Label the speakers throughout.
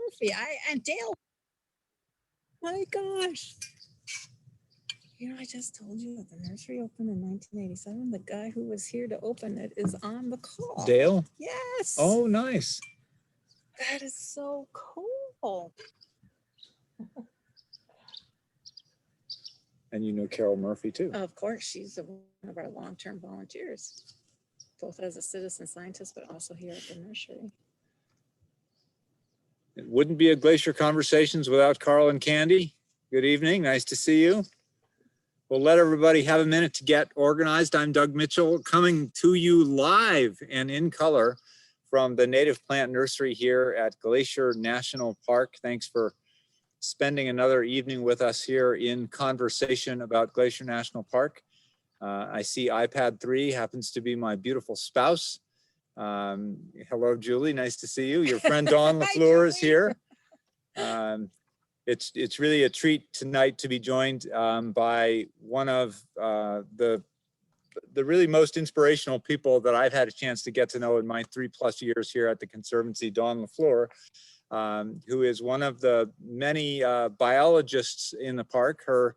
Speaker 1: Murphy. And Dale. My gosh. You know, I just told you that the nursery opened in 1987. The guy who was here to open it is on the call.
Speaker 2: Dale?
Speaker 1: Yes.
Speaker 2: Oh, nice.
Speaker 1: That is so cool.
Speaker 2: And you know Carol Murphy too.
Speaker 1: Of course, she's one of our long-term volunteers, both as a citizen scientist, but also here at the nursery.
Speaker 2: It wouldn't be a Glacier Conversations without Carl and Candy. Good evening, nice to see you. We'll let everybody have a minute to get organized. I'm Doug Mitchell, coming to you live and in color from the Native Plant Nursery here at Glacier National Park. Thanks for spending another evening with us here in conversation about Glacier National Park. I see iPad 3 happens to be my beautiful spouse. Hello, Julie, nice to see you. Your friend Dawn LaFleur is here. It's really a treat tonight to be joined by one of the really most inspirational people that I've had a chance to get to know in my 3+ years here at the Conservancy, Dawn LaFleur. Who is one of the many biologists in the park. Her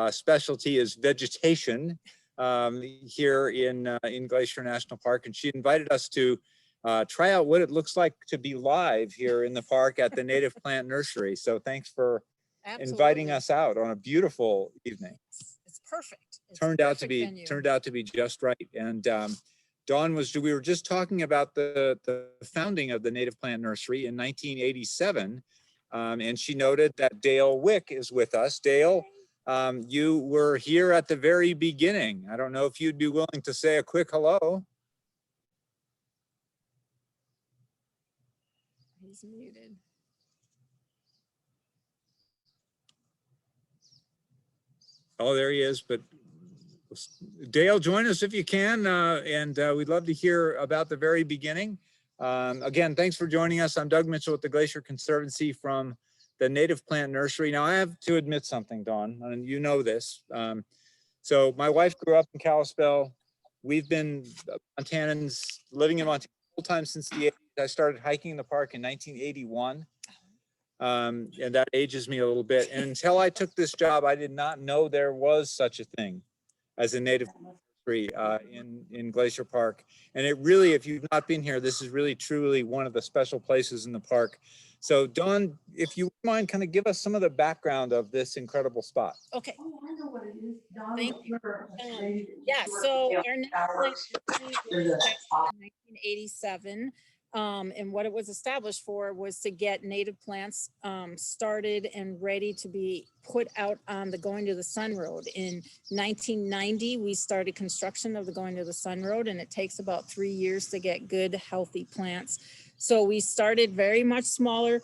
Speaker 2: specialty is vegetation here in Glacier National Park, and she invited us to try out what it looks like to be live here in the park at the Native Plant Nursery. So thanks for inviting us out on a beautiful evening.
Speaker 1: It's perfect. It's
Speaker 2: turned out to be just right. And Dawn we were just talking about the founding of the Native Plant Nursery in 1987, and she noted that Dale Wick is with us. Dale, you were here at the very beginning. I don't know if you'd be willing to say a quick hello.
Speaker 1: He's muted.
Speaker 2: Oh, there he is, but Dale, join us if you can, and we'd love to hear about the very beginning. Again, thanks for joining us. I'm Doug Mitchell with the Glacier Conservancy from the Native Plant Nursery. Now, I have to admit something, Dawn, and you know this. So my wife grew up in Kalispell. We've been Montanans living in Montana full time since the 80s. I started hiking in the park in 1981. And that ages me a little bit. And until I took this job, I did not know there was such a thing as a native nursery in Glacier Park. And it really, if you've not been here, this is really truly one of the special places in the park. So Dawn, if you mind, kind of give us some of the background of this incredible spot.
Speaker 1: Okay. Thank you. Yeah, so our Native Plant Nursery was established in 1987. And what it was established for was to get native plants started and ready to be put out on the Going to the Sun Road. In 1990, we started construction of the Going to the Sun Road, and it takes about 3 years to get good, healthy plants. So we started very much smaller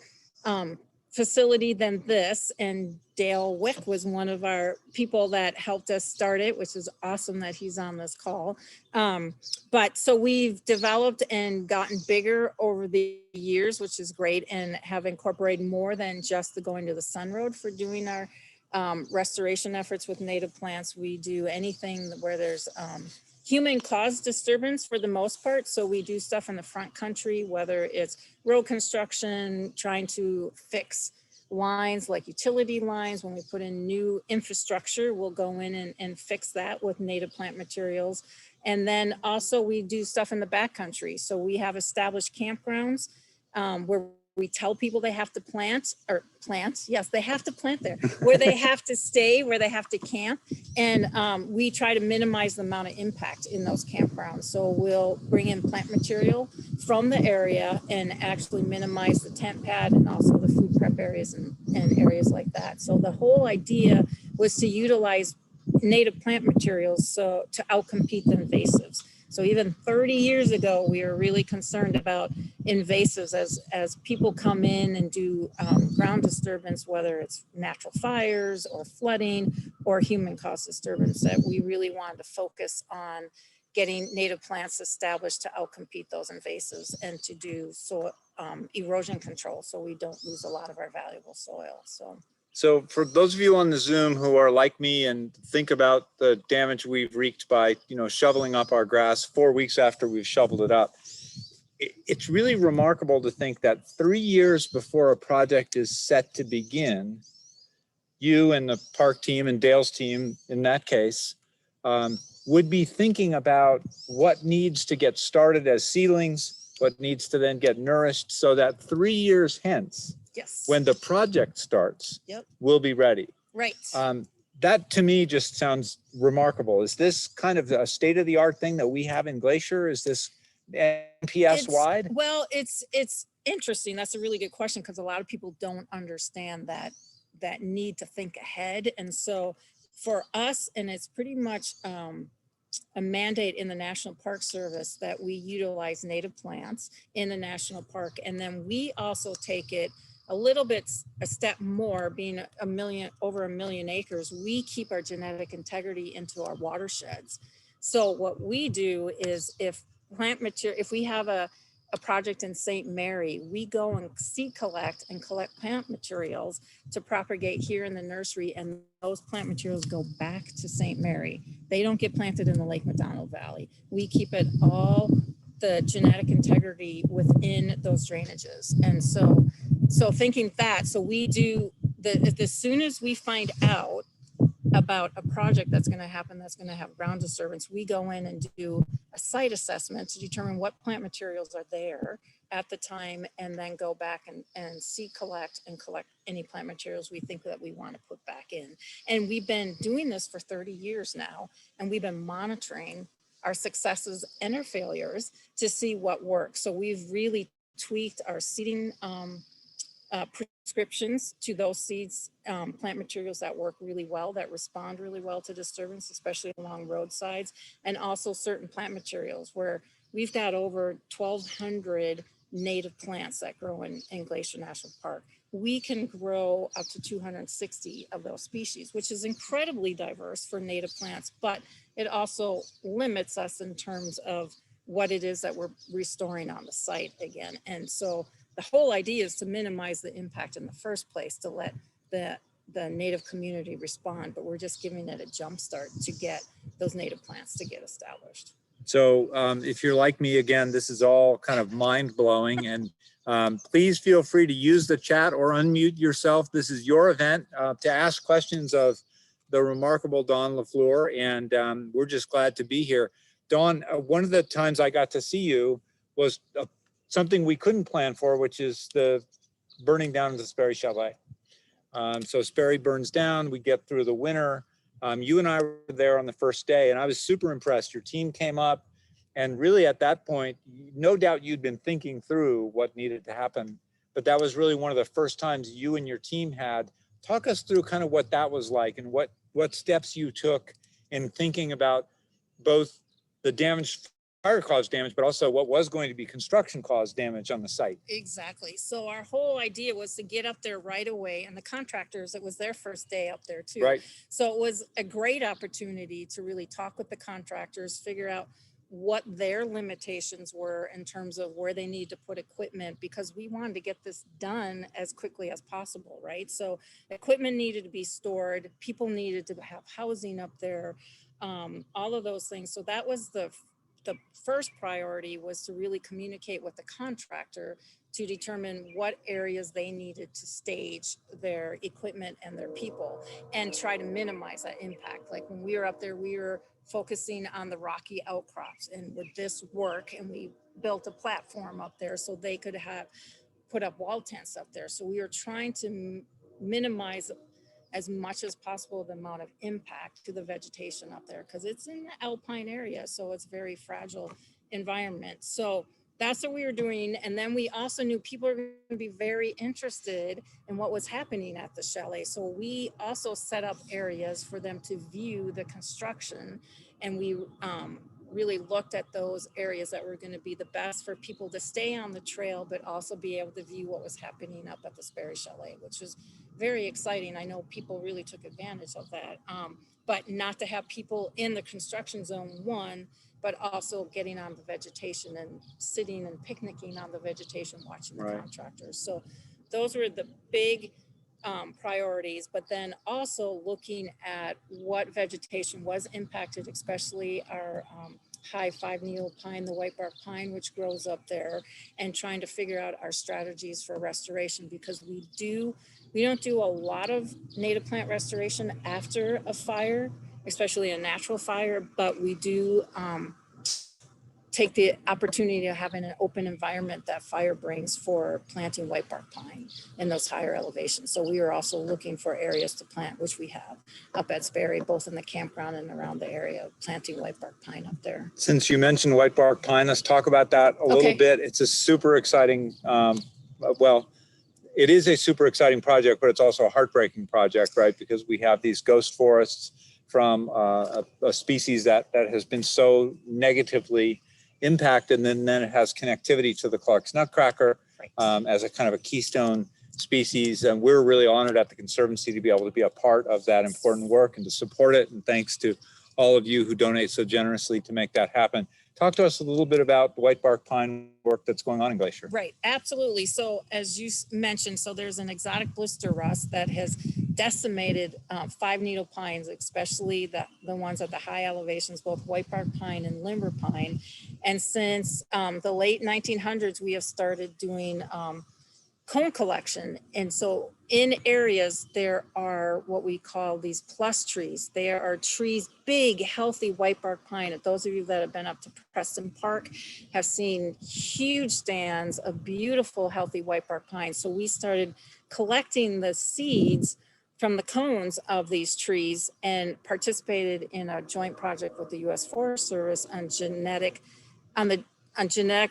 Speaker 1: facility than this, and Dale Wick was one of our people that helped us start it, which is awesome that he's on this call. But so we've developed and gotten bigger over the years, which is great, and have incorporated more than just the Going to the Sun Road for doing our restoration efforts with native plants. We do anything where there's human caused disturbance for the most part. So we do stuff in the front country, whether it's road construction, trying to fix lines like utility lines. When we put in new infrastructure, we'll go in and fix that with native plant materials. And then also we do stuff in the backcountry. So we have established campgrounds where we tell people they have to plant, yes, they have to plant there, where they have to stay, where they have to camp. And we try to minimize the amount of impact in those campgrounds. So we'll bring in plant material from the area and actually minimize the tent pad and also the food prep areas and areas like that. So the whole idea was to utilize native plant materials so to outcompete the invasives. So even 30 years ago, we were really concerned about invasives as people come in and do ground disturbance, whether it's natural fires or flooding or human caused disturbance, that we really wanted to focus on getting native plants established to outcompete those invasives and to do erosion control so we don't lose a lot of our valuable soil.
Speaker 2: So for those of you on the Zoom who are like me and think about the damage we've wreaked by, shoveling up our grass 4 weeks after we've shoveled it up, it's really remarkable to think that 3 years before a project is set to begin, you and the park team and Dale's team in that case would be thinking about what needs to get started as seedlings, what needs to then get nourished, so that 3 years hence,
Speaker 1: Yes.
Speaker 2: when the project starts,
Speaker 1: Yep.
Speaker 2: we'll be ready.
Speaker 1: Right.
Speaker 2: That to me just sounds remarkable. Is this kind of a state-of-the-art thing that we have in Glacier? Is this NPS wide?
Speaker 1: Well, it's interesting. That's a really good question, because a lot of people don't understand that need to think ahead. And so for us, and it's pretty much a mandate in the National Park Service that we utilize native plants in the national park. And then we also take it a little bit, a step more, being over a million acres, we keep our genetic integrity into our watersheds. So what we do is if we have a project in St. Mary, we go and seed collect and collect plant materials to propagate here in the nursery, and those plant materials go back to St. Mary. They don't get planted in the Lake McDonald Valley. We keep it all the genetic integrity within those drainages. And so thinking that, so we do as soon as we find out about a project that's going to happen, that's going to have ground disturbance, we go in and do a site assessment to determine what plant materials are there at the time, and then go back and seed collect and collect any plant materials we think that we want to put back in. And we've been doing this for 30 years now, and we've been monitoring our successes and our failures to see what works. So we've really tweaked our seeding prescriptions to those seeds, plant materials that work really well, that respond really well to disturbance, especially along roadsides, and also certain plant materials where we've got over 1,200 native plants that grow in Glacier National Park. We can grow up to 260 of those species, which is incredibly diverse for native plants, but it also limits us in terms of what it is that we're restoring on the site again. And so the whole idea is to minimize the impact in the first place, to let the native community respond, but we're just giving it a jump start to get those native plants to get established.
Speaker 2: So if you're like me, again, this is all kind of mind blowing, and please feel free to use the chat or unmute yourself. This is your event to ask questions of the remarkable Dawn LaFleur, and we're just glad to be here. Dawn, one of the times I got to see you was something we couldn't plan for, which is the burning down of the Sperry Chalet. So Sperry burns down, we get through the winter. You and I were there on the first day, and I was super impressed. Your team came up, and really at that point, no doubt you'd been thinking through what needed to happen, but that was really one of the first times you and your team had. Talk us through kind of what that was like, and what steps you took in thinking about both the damage, fire caused damage, but also what was going to be construction caused damage on the site.
Speaker 1: Exactly. So our whole idea was to get up there right away, and the contractors, it was their first day up there too.
Speaker 2: Right.
Speaker 1: So it was a great opportunity to really talk with the contractors, figure out what their limitations were in terms of where they need to put equipment, because we wanted to get this done as quickly as possible, right? So equipment needed to be stored, people needed to have housing up there, all of those things. So that was the first priority, was to really communicate with the contractor to determine what areas they needed to stage their equipment and their people, and try to minimize that impact. Like when we were up there, we were focusing on the rocky outcrops, and would this work? And we built a platform up there so they could put up wall tents up there. So we were trying to minimize as much as possible the amount of impact to the vegetation up there, because it's in the alpine area, so it's very fragile environment. So that's what we were doing. And then we also knew people were going to be very interested in what was happening at the chalet. So we also set up areas for them to view the construction, and we really looked at those areas that were going to be the best for people to stay on the trail, but also be able to view what was happening up at the Sperry Chalet, which was very exciting. I know people really took advantage of that, but not to have people in the construction zone, one, but also getting on the vegetation and sitting and picnicking on the vegetation, watching the contractors. So those were the big priorities, but then also looking at what vegetation was impacted, especially our high 5-needle pine, the white bark pine, which grows up there, and trying to figure out our strategies for restoration, because we don't do a lot of native plant restoration after a fire, especially a natural fire, but we do take the opportunity to have an open environment that fire brings for planting white bark pine in those higher elevations. So we are also looking for areas to plant, which we have up at Sperry, both in the campground and around the area, planting white bark pine up there.
Speaker 2: Since you mentioned white bark pine, let's talk about that a little bit. It's a super exciting, well, it is a super exciting project, but it's also a heartbreaking project, right? Because we have these ghost forests from a species that has been so negatively impacted, and then it has connectivity to the Clark's nutcracker as a kind of a keystone species. And we're really honored at the Conservancy to be able to be a part of that important work and to support it. And thanks to all of you who donate so generously to make that happen. Talk to us a little bit about the white bark pine work that's going on in Glacier.
Speaker 1: Right, absolutely. So as you mentioned, so there's an exotic blister rust that has decimated 5-needle pines, especially the ones at the high elevations, both white bark pine and limber pine. And since the late 1900s, we have started doing cone collection. And so in areas, there are what we call these plus trees. There are trees, big, healthy white bark pine. And those of you that have been up to Preston Park have seen huge stands of beautiful, healthy white bark pine. So we started collecting the seeds from the cones of these trees and participated in a joint project with the U.S. Forest Service on genetic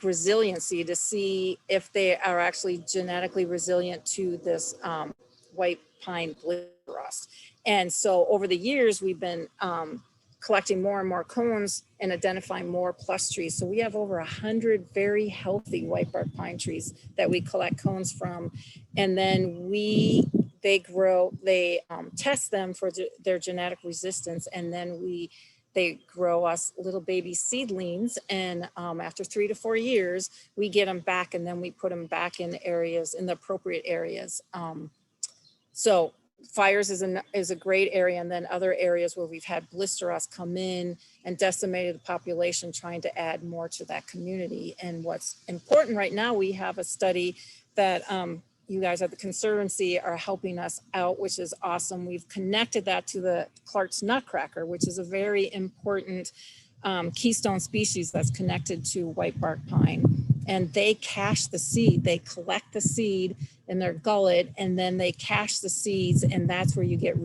Speaker 1: resiliency to see if they are actually genetically resilient to this white pine blister rust. And so over the years, we've been collecting more and more cones and identifying more plus trees. So we have over 100 very healthy white bark pine trees that we collect cones from. And then they test them for their genetic resistance. And then they grow us little baby seedlings, and after 3 to 4 years, we get them back, and then we put them back in the appropriate areas. So fires is a great area, and then other areas where we've had blister rust come in and decimated the population, trying to add more to that community. And what's important right now, we have a study that you guys at the Conservancy are helping us out, which is awesome. We've connected that to the Clark's nutcracker, which is a very important keystone species that's connected to white bark pine. And they cache the seed. They collect the seed in their gullet, and then they cache the seeds, and that's where you get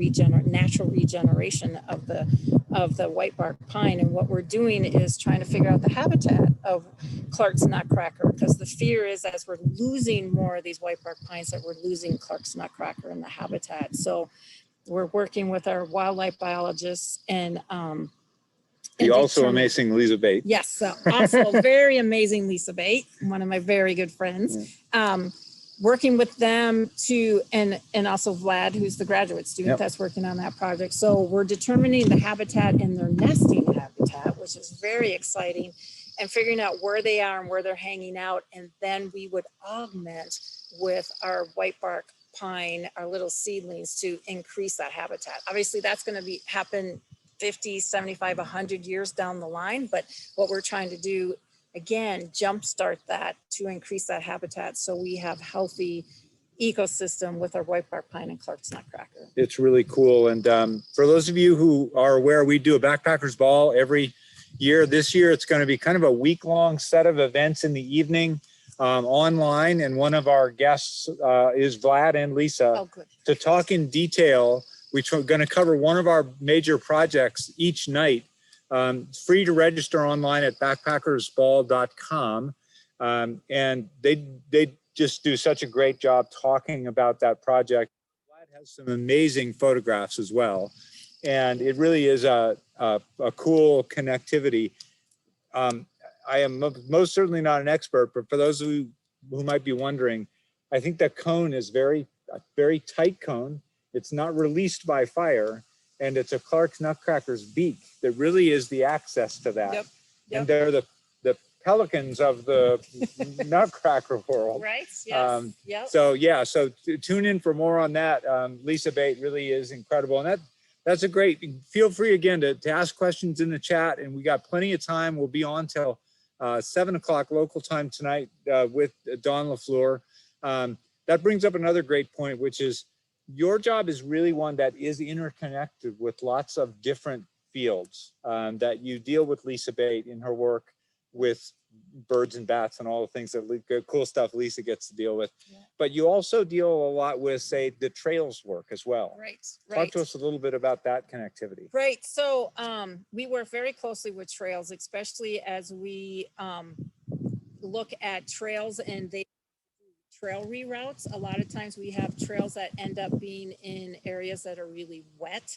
Speaker 1: natural regeneration of the white bark pine. And what we're doing is trying to figure out the habitat of Clark's nutcracker, because the fear is, as we're losing more of these white bark pines, that we're losing Clark's nutcracker in the habitat. So we're working with our wildlife biologists and
Speaker 2: the also amazing Lisa Bate.
Speaker 1: Yes, also very amazing Lisa Bate, one of my very good friends. Yeah. Working with them and also Vlad, who's the graduate student that's working on that project. So we're determining the habitat and their nesting habitat, which is very exciting, and figuring out where they are and where they're hanging out. And then we would augment with our white bark pine, our little seedlings, to increase that habitat. Obviously, that's going to happen 50, 75, 100 years down the line. But what we're trying to do, again, jumpstart that to increase that habitat, so we have healthy ecosystem with our white bark pine and Clark's nutcracker.
Speaker 2: It's really cool. And for those of you who are aware, we do a backpackers ball every year. This year, it's going to be kind of a week-long set of events in the evening online. And one of our guests is Vlad and Lisa to talk in detail. We're going to cover one of our major projects each night. Free to register online at backpackersball.com. And they just do such a great job talking about that project. Vlad has some amazing photographs as well. And it really is a cool connectivity. I am most certainly not an expert, but for those who might be wondering, I think that cone is a very tight cone. It's not released by fire, and it's a Clark's nutcracker's beak that really is the access to that. Yep. And they're the pelicans of the nutcracker world.
Speaker 1: Right, yes, yep.
Speaker 2: So yeah, so tune in for more on that. Lisa Bate really is incredible. And that's a great, feel free again to ask questions in the chat, and we got plenty of time. We'll be on till 7 o'clock local time tonight with Dawn LaFleur. That brings up another great point, which is your job is really one that is interconnected with lots of different fields that you deal with Lisa Bate in her work with birds and bats and all the things that cool stuff Lisa gets to deal with. Yeah. But you also deal a lot with, say, the trails work as well.
Speaker 1: Right.
Speaker 2: Talk to us a little bit about that connectivity.
Speaker 1: Right. So we work very closely with trails, especially as we look at trails and they trail reroutes. A lot of times we have trails that end up being in areas that are really wet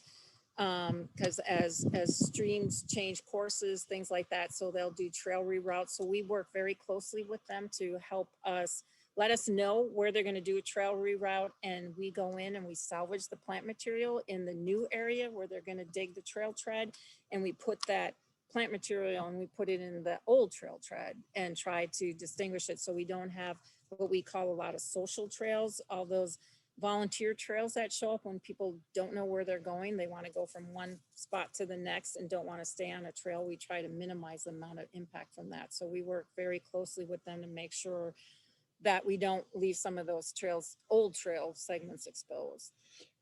Speaker 1: because as streams change courses, things like that, so they'll do trail reroutes. So we work very closely with them to help us, let us know where they're going to do a trail reroute, and we go in and we salvage the plant material in the new area where they're going to dig the trail tread, and we put that plant material and we put it in the old trail tread and try to distinguish it so we don't have what we call a lot of social trails, all those volunteer trails that show up when people don't know where they're going. They want to go from one spot to the next and don't want to stay on a trail. We try to minimize the amount of impact from that. So we work very closely with them to make sure that we don't leave some of those trails, old trail segments exposed.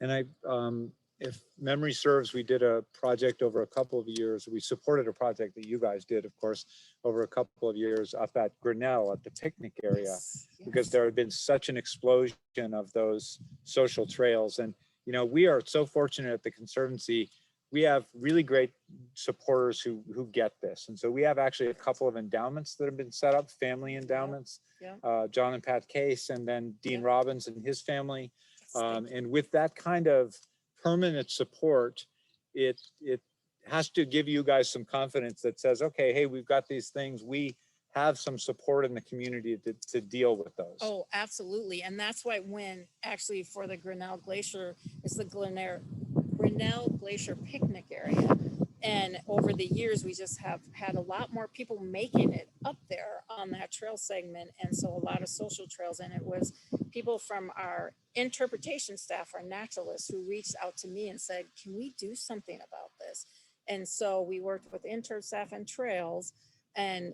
Speaker 2: And if memory serves, we did a project over a couple of years. We supported a project that you guys did, of course, over a couple of years up at Grinnell at the picnic area, yes. Because there had been such an explosion of those social trails. And, you know, we are so fortunate at the Conservancy. We have really great supporters who get this. And so we have actually a couple of endowments that have been set up, family endowments, John and Pat Case, and then Dean Robbins and his family. And with that kind of permanent support, it has to give you guys some confidence that says, okay, hey, we've got these things. We have some support in the community to deal with those.
Speaker 1: Oh, absolutely. And that's why when actually for the Grinnell Glacier, it's the Grinnell Glacier picnic area. And over the years, we just have had a lot more people making it up there on that trail segment. And so a lot of social trails, and it was people from our interpretation staff, our naturalists, who reached out to me and said, can we do something about this? And so we worked with interp staff and trails and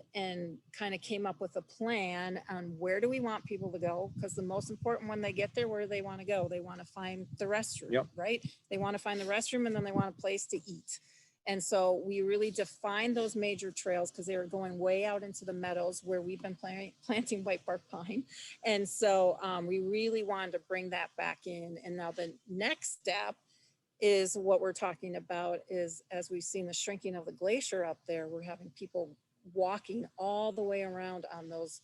Speaker 1: kind of came up with a plan on where do we want people to go? Because the most important when they get there, where do they want to go? They want to find the restroom, right? They want to find the restroom, and then they want a place to eat. And so we really defined those major trails because they were going way out into the meadows where we've been planting white bark pine. And so we really wanted to bring that back in. And now the next step is what we're talking about is, as we've seen the shrinking of the glacier up there, we're having people walking all the way around on those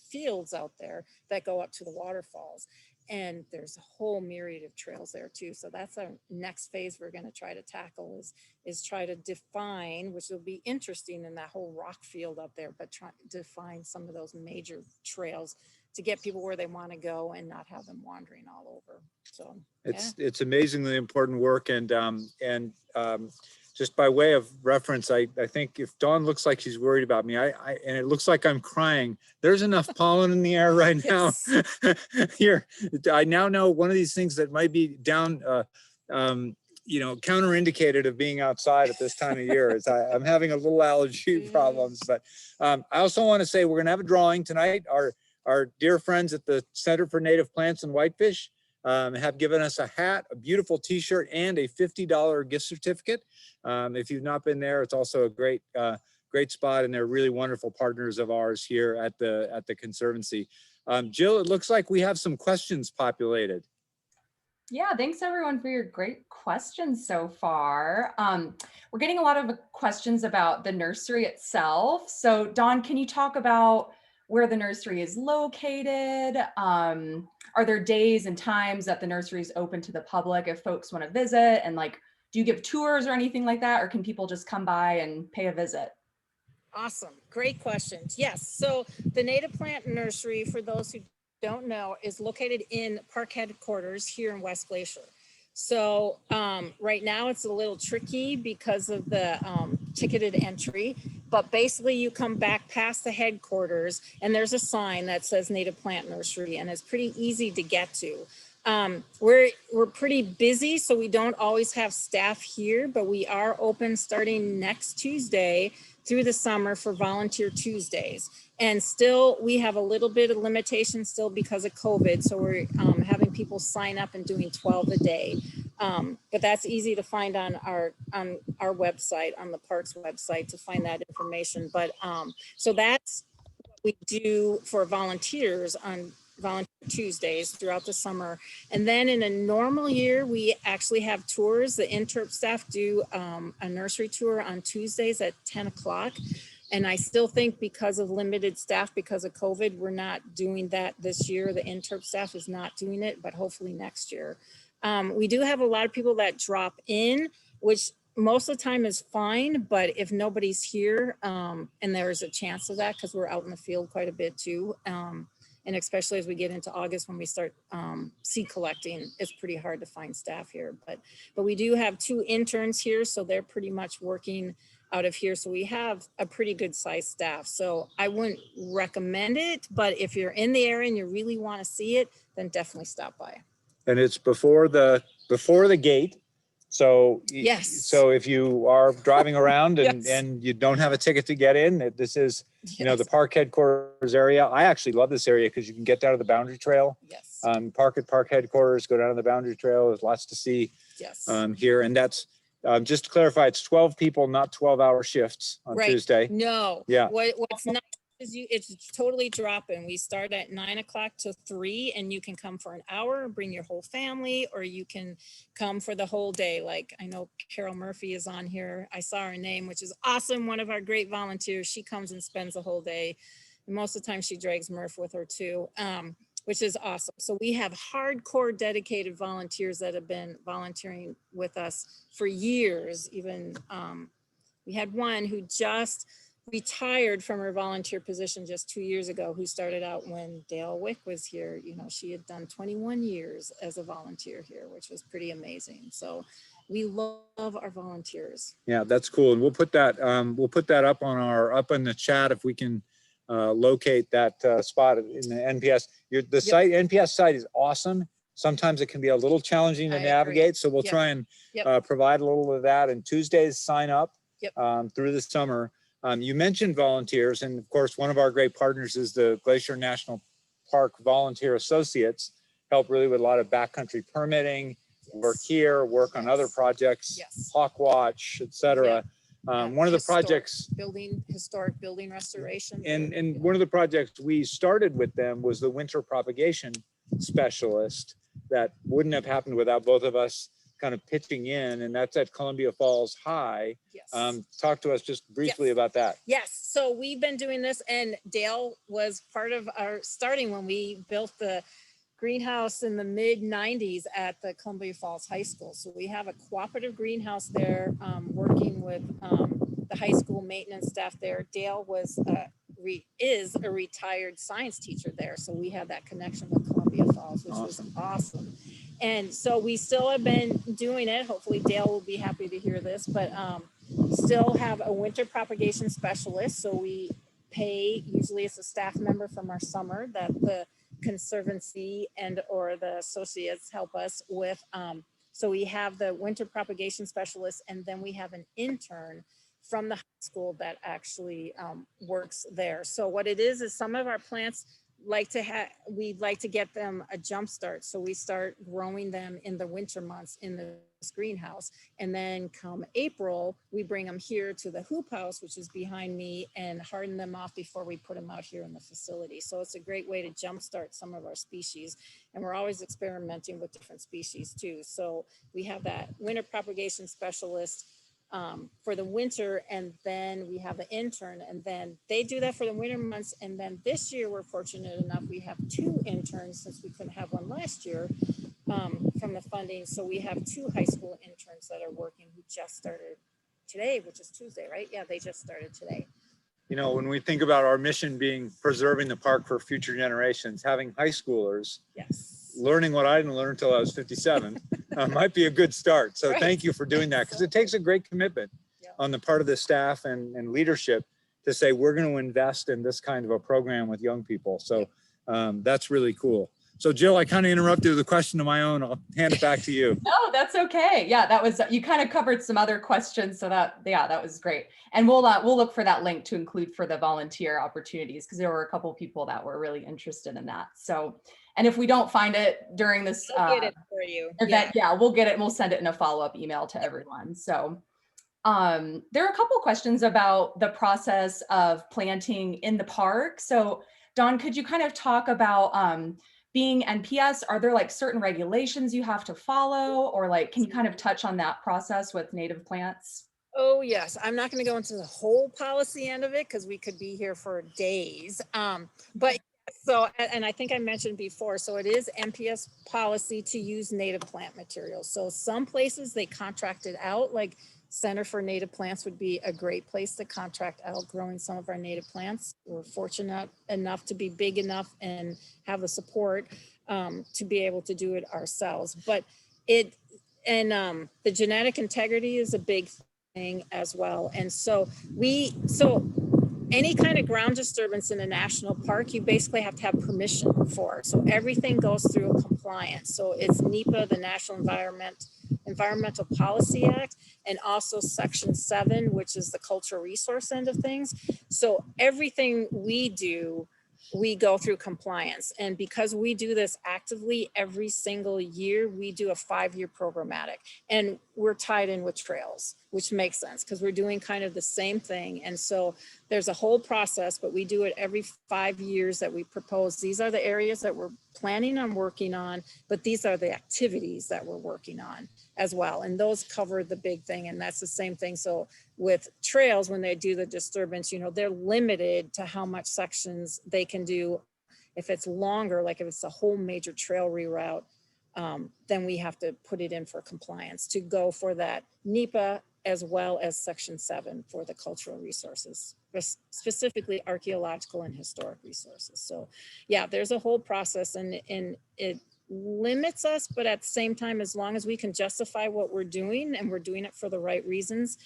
Speaker 1: fields out there that go up to the waterfalls. And there's a whole myriad of trails there too. So that's our next phase we're going to try to tackle is try to define, which will be interesting in that whole rock field up there, but try to define some of those major trails to get people where they want to go and not have them wandering all over. So
Speaker 2: it's amazingly important work. And just by way of reference, I think if Dawn looks like she's worried about me, and it looks like I'm crying, there's enough pollen in the air right now. Here, I now know one of these things that might be down, counterindicated of being outside at this time of year is I'm having a little allergy problems. But I also want to say we're going to have a drawing tonight. Our dear friends at the Center for Native Plants and Whitefish have given us a hat, a beautiful t-shirt, and a $50 gift certificate. If you've not been there, it's also a great spot, and they're really wonderful partners of ours here at the Conservancy. Jill, it looks like we have some questions populated.
Speaker 3: Yeah, thanks everyone for your great questions so far. We're getting a lot of questions about the nursery itself. So Dawn, can you talk about where the nursery is located? Are there days and times that the nursery is open to the public if folks want to visit? And do you give tours or anything like that? Or can people just come by and pay a visit?
Speaker 1: Awesome. Great questions. Yes. So the Native Plant Nursery, for those who don't know, is located in park headquarters here in West Glacier. So right now it's a little tricky because of the ticketed entry. But basically you come back past the headquarters and there's a sign that says Native Plant Nursery, and it's pretty easy to get to. We're pretty busy, so we don't always have staff here, but we are open starting next Tuesday through the summer for Volunteer Tuesdays. And still, we have a little bit of limitation still because of COVID. So we're having people sign up and doing 12 a day. But that's easy to find on our website, on the parks website, to find that information. But so that's what we do for volunteers on Volunteer Tuesdays throughout the summer. And then in a normal year, we actually have tours. The interp staff do a nursery tour on Tuesdays at 10 o'clock. And I still think because of limited staff, because of COVID, we're not doing that this year. The interp staff is not doing it, but hopefully next year. We do have a lot of people that drop in, which most of the time is fine, but if nobody's here, and there's a chance of that because we're out in the field quite a bit too, and especially as we get into August when we start seed collecting, it's pretty hard to find staff here. But we do have 2 interns here, so they're pretty much working out of here. So we have a pretty good sized staff. So I wouldn't recommend it, but if you're in the area and you really want to see it, then definitely stop by.
Speaker 2: And it's before the gate. So,
Speaker 1: yes.
Speaker 2: So if you are driving around and,
Speaker 1: yes.
Speaker 2: and you don't have a ticket to get in, this is,
Speaker 1: yes.
Speaker 2: you know, the park headquarters area. I actually love this area because you can get down to the boundary trail.
Speaker 1: Yes.
Speaker 2: Park at park headquarters, go down to the boundary trail. There's lots to see
Speaker 1: yes.
Speaker 2: Here. And that's, just to clarify, it's 12 people, not 12-hour shifts on
Speaker 1: right.
Speaker 2: Tuesday.
Speaker 1: No.
Speaker 2: Yeah.
Speaker 1: What's nice is it's totally dropping. We start at 9 o'clock to 3, and you can come for an hour, bring your whole family, or you can come for the whole day. Like I know Carol Murphy is on here. I saw her name, which is awesome. One of our great volunteers. She comes and spends the whole day. And most of the time she drags Murph with her too. Which is awesome. So we have hardcore dedicated volunteers that have been volunteering with us for years. Even we had one who just retired from her volunteer position just 2 years ago, who started out when Dale Wick was here. You know, she had done 21 years as a volunteer here, which was pretty amazing. So we love our volunteers.
Speaker 2: Yeah, that's cool. And we'll put that up in the chat if we can locate that spot in the NPS. The site, NPS site is awesome. Sometimes it can be a little challenging to navigate. So we'll try and provide a little of that. And Tuesdays sign up through the summer. You mentioned volunteers. And of course, one of our great partners is the Glacier National Park Volunteer Associates. Help really with a lot of backcountry permitting, work here, work on other projects, hawk watch, etc. One of the projects,
Speaker 1: historic building restoration.
Speaker 2: And one of the projects we started with them was the winter propagation specialist. That wouldn't have happened without both of us kind of pitching in, and that's at Columbia Falls High.
Speaker 1: Yes.
Speaker 2: Talk to us just briefly about that.
Speaker 1: Yes, so we've been doing this, and Dale was part of our starting when we built the greenhouse in the mid 90s at the Columbia Falls High School. So we have a cooperative greenhouse there, working with the high school maintenance staff there. Dale is a retired science teacher there. So we have that connection with Columbia Falls, which was awesome. And so we still have been doing it. Hopefully Dale will be happy to hear this, but still have a winter propagation specialist. So we pay, usually it's a staff member from our summer that the Conservancy and or the associates help us with. So we have the winter propagation specialist, and then we have an intern from the high school that actually works there. So what it is some of our plants we'd like to get them a jump start. So we start growing them in the winter months in this greenhouse. And then come April, we bring them here to the hoop house, which is behind me, and harden them off before we put them out here in the facility. So it's a great way to jumpstart some of our species. And we're always experimenting with different species too. So we have that winter propagation specialist for the winter, and then we have the intern, and then they do that for the winter months. And then this year we're fortunate enough, we have 2 interns since we couldn't have one last year from the funding. So we have 2 high school interns that are working who just started today, which is Tuesday, right? Yeah, they just started today.
Speaker 2: You know, when we think about our mission being preserving the park for future generations, having high schoolers learning what I didn't learn until I was 57 might be a good start. So thank you for doing that, because it takes a great commitment on the part of the staff and leadership to say, we're going to invest in this kind of a program with young people. So that's really cool. So Jill, I kind of interrupted with a question of my own. I'll hand it back to you.
Speaker 3: No, that's okay. Yeah, that was, you kind of covered some other questions. So that, yeah, that was great. And we'll look for that link to include for the volunteer opportunities, because there were a couple of people that were really interested in that. So, and if we don't find it during this
Speaker 1: I'll get it for you.
Speaker 3: event, yeah, we'll get it and we'll send it in a follow-up email to everyone. So there are a couple of questions about the process of planting in the park. So Dawn, could you kind of talk about being NPS? Are there like certain regulations you have to follow, or like, can you kind of touch on that process with native plants?
Speaker 1: Oh, yes. I'm not going to go into the whole policy end of it because we could be here for days. But so, and I think I mentioned before, so it is NPS policy to use native plant materials. So some places they contract it out, like Center for Native Plants would be a great place to contract out growing some of our native plants. We're fortunate enough to be big enough and have the support to be able to do it ourselves. But the genetic integrity is a big thing as well. And so any kind of ground disturbance in a national park, you basically have to have permission for. So everything goes through a compliance. So it's NEPA, the National Environmental Policy Act, and also Section 7, which is the cultural resource end of things. So everything we do, we go through compliance. And because we do this actively every single year, we do a 5-year programmatic, and we're tied in with trails, which makes sense because we're doing kind of the same thing. And so there's a whole process, but we do it every 5 years that we propose. These are the areas that we're planning on working on, but these are the activities that we're working on as well. And those cover the big thing. And that's the same thing. So with trails, when they do the disturbance, they're limited to how much sections they can do. If it's longer, like if it's a whole major trail reroute, then we have to put it in for compliance to go for that NEPA, as well as Section 7 for the cultural resources, specifically archaeological and historic resources. So yeah, there's a whole process, and it limits us, but at the same time, as long as we can justify what we're doing and we're doing it for the right reasons,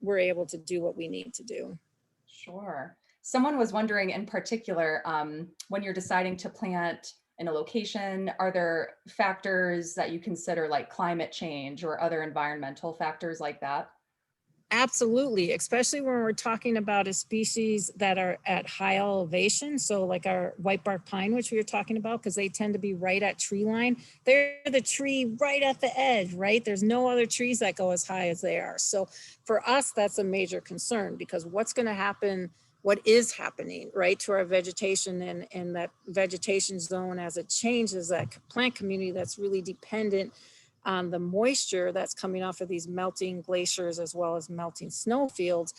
Speaker 1: we're able to do what we need to do.
Speaker 3: Sure. Someone was wondering in particular, when you're deciding to plant in a location, are there factors that you consider like climate change or other environmental factors like that?
Speaker 1: Absolutely, especially when we're talking about a species that are at high elevation. So like our white bark pine, which we were talking about, because they tend to be right at tree line. They're the tree right at the edge, right? There's no other trees that go as high as they are. So for us, that's a major concern, because what's going to happen, what is happening, right, to our vegetation and that vegetation zone as it changes, that plant community that's really dependent on the moisture that's coming off of these melting glaciers as well as melting snow fields.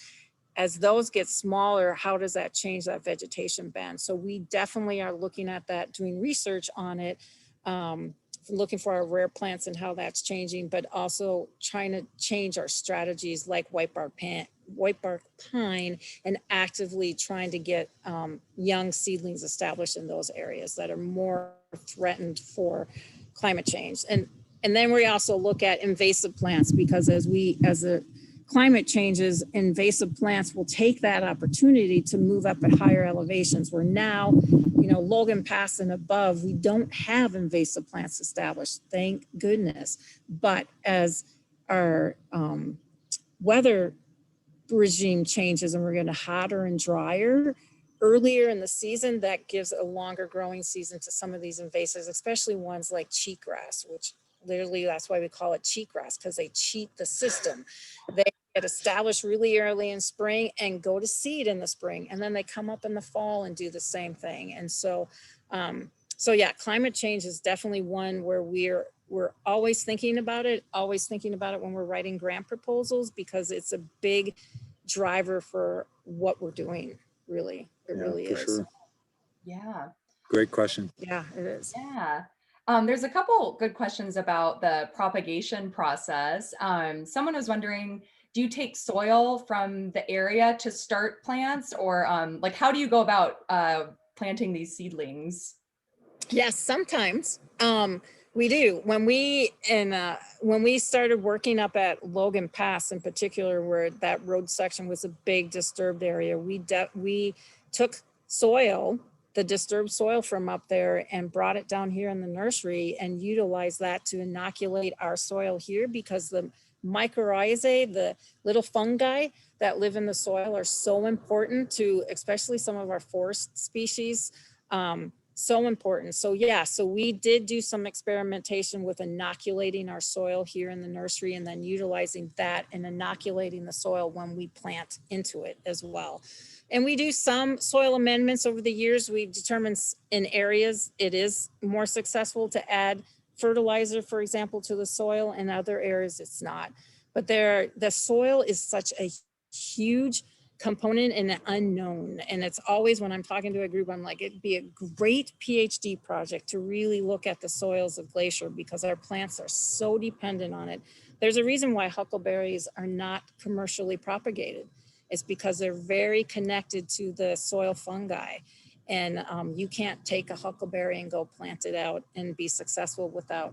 Speaker 1: As those get smaller, how does that change that vegetation band? So we definitely are looking at that, doing research on it, looking for our rare plants and how that's changing, but also trying to change our strategies like white bark pine, and actively trying to get young seedlings established in those areas that are more threatened for climate change. And then we also look at invasive plants, because as the climate changes, invasive plants will take that opportunity to move up at higher elevations, where now, Logan Pass and above, we don't have invasive plants established, thank goodness. But as our weather regime changes and we're getting hotter and drier earlier in the season, that gives a longer growing season to some of these invasives, especially ones like cheatgrass, which literally that's why we call it cheatgrass, because they cheat the system. They get established really early in spring and go to seed in the spring, and then they come up in the fall and do the same thing. And so yeah, climate change is definitely one where we're always thinking about it when we're writing grant proposals, because it's a big driver for what we're doing, really. It really is.
Speaker 2: Sure.
Speaker 3: Yeah.
Speaker 2: Great question.
Speaker 1: Yeah, it is.
Speaker 3: Yeah. There's a couple good questions about the propagation process. Someone was wondering, do you take soil from the area to start plants, or like how do you go about planting these seedlings?
Speaker 1: Yes, sometimes. We do. When we started working up at Logan Pass in particular, where that road section was a big disturbed area, we took soil, the disturbed soil from up there, and brought it down here in the nursery and utilized that to inoculate our soil here, because the mycorrhizae, the little fungi that live in the soil, are so important to especially some of our forest species. So important. So yeah, so we did do some experimentation with inoculating our soil here in the nursery, and then utilizing that and inoculating the soil when we plant into it as well. And we do some soil amendments over the years. We've determined in areas it is more successful to add fertilizer, for example, to the soil, and other areas it's not. But the soil is such a huge component and an unknown. And it's always, when I'm talking to a group, I'm like, it'd be a great PhD project to really look at the soils of Glacier, because our plants are so dependent on it. There's a reason why huckleberries are not commercially propagated. It's because they're very connected to the soil fungi. And you can't take a huckleberry and go plant it out and be successful without,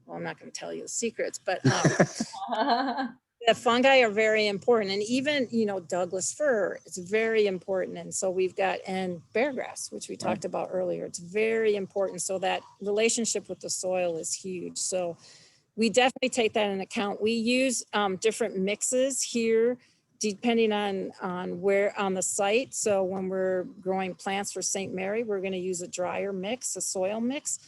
Speaker 1: well, I'm not going to tell you the secrets, but the fungi are very important. And even, Douglas fir, it's very important. And so we've got, and bear grass, which we talked about earlier, it's very important. So that relationship with the soil is huge. So we definitely take that into account. We use different mixes here, depending on where on the site. So when we're growing plants for St. Mary, we're going to use a drier mix, a soil mix.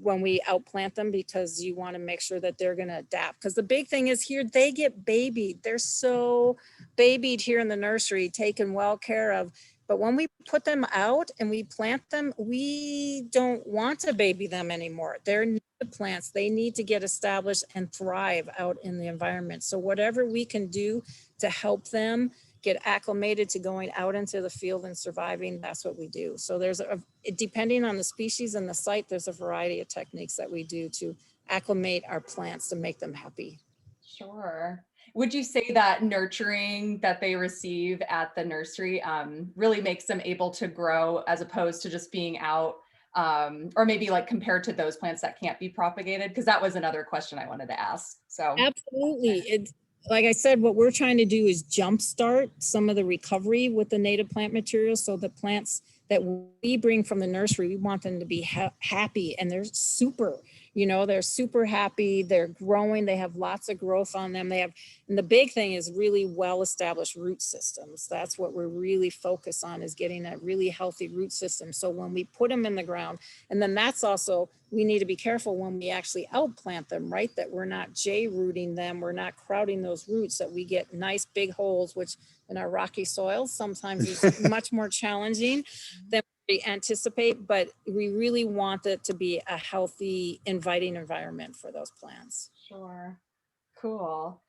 Speaker 1: When we outplant them, because you want to make sure that they're going to adapt. Because the big thing is here, they get babied. They're so babied here in the nursery, taken well care of. But when we put them out and we plant them, we don't want to baby them anymore. They're native plants. They need to get established and thrive out in the environment. So whatever we can do to help them get acclimated to going out into the field and surviving, that's what we do. So depending on the species and the site, there's a variety of techniques that we do to acclimate our plants to make them happy.
Speaker 3: Sure. Would you say that nurturing that they receive at the nursery really makes them able to grow, as opposed to just being out, or maybe like compared to those plants that can't be propagated? Because that was another question I wanted to ask. So
Speaker 1: absolutely. It's like I said, what we're trying to do is jumpstart some of the recovery with the native plant materials. So the plants that we bring from the nursery, we want them to be happy, and they're super happy. They're growing. They have lots of growth on them. And the big thing is really well-established root systems. That's what we're really focused on, is getting a really healthy root system. So when we put them in the ground, and then that's also, we need to be careful when we actually outplant them, right? That we're not J-rooting them. We're not crowding those roots, that we get nice big holes, which in our rocky soils sometimes is much more challenging than we anticipate, but we really want it to be a healthy, inviting environment for those plants.
Speaker 3: Sure. Cool.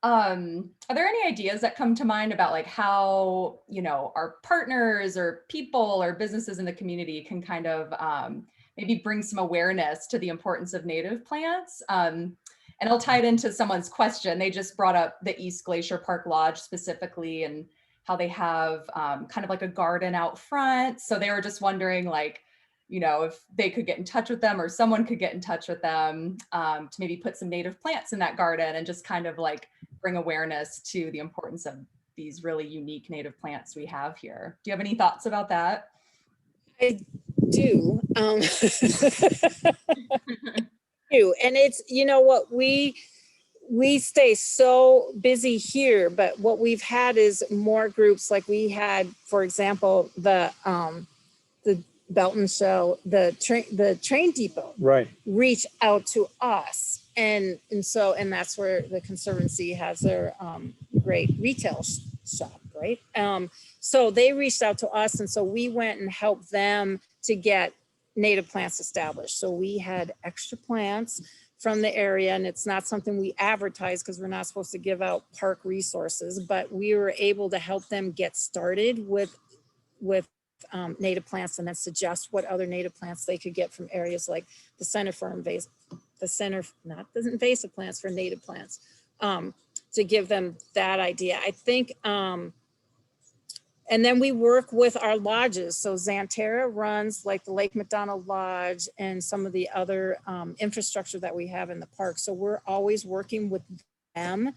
Speaker 3: Are there any ideas that come to mind about like how, our partners or people or businesses in the community can kind of maybe bring some awareness to the importance of native plants? And I'll tie it into someone's question. They just brought up the East Glacier Park Lodge specifically, and how they have kind of like a garden out front. So they were just wondering, like, if they could get in touch with them, or someone could get in touch with them to maybe put some native plants in that garden, and just kind of like bring awareness to the importance of these really unique native plants we have here. Do you have any thoughts about that?
Speaker 1: I do. And it's, what we stay so busy here, but what we've had is more groups. Like we had, for example, the Belton Shell, the train depot,
Speaker 2: right,
Speaker 1: reach out to us. And that's where the Conservancy has their great retail shop, right? So they reached out to us, and so we went and helped them to get native plants established. So we had extra plants from the area, and it's not something we advertise because we're not supposed to give out park resources, but we were able to help them get started with native plants, and then suggest what other native plants they could get from areas like the Center for Invasive, not the invasive plants, for native plants, to give them that idea. I think And then we work with our lodges. So Xanterra runs like the Lake McDonald Lodge and some of the other infrastructure that we have in the park. So we're always working with them.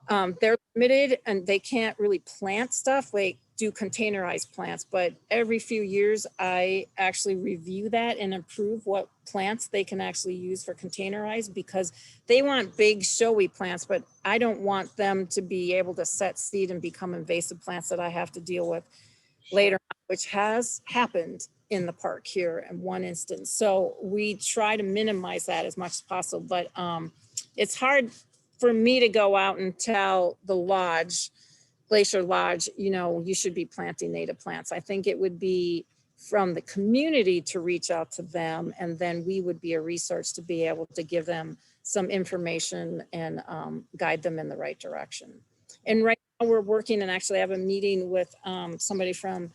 Speaker 1: They're limited and they can't really plant stuff. They do containerized plants, but every few years I actually review that and improve what plants they can actually use for containerized, because they want big showy plants, but I don't want them to be able to set seed and become invasive plants that I have to deal with later on, which has happened in the park here in one instance. So we try to minimize that as much as possible, but it's hard for me to go out and tell the lodge, Glacier Lodge, you know, you should be planting native plants. I think it would be from the community to reach out to them, and then we would be a resource to be able to give them some information and guide them in the right direction. And right now we're working, and actually I have a meeting with somebody from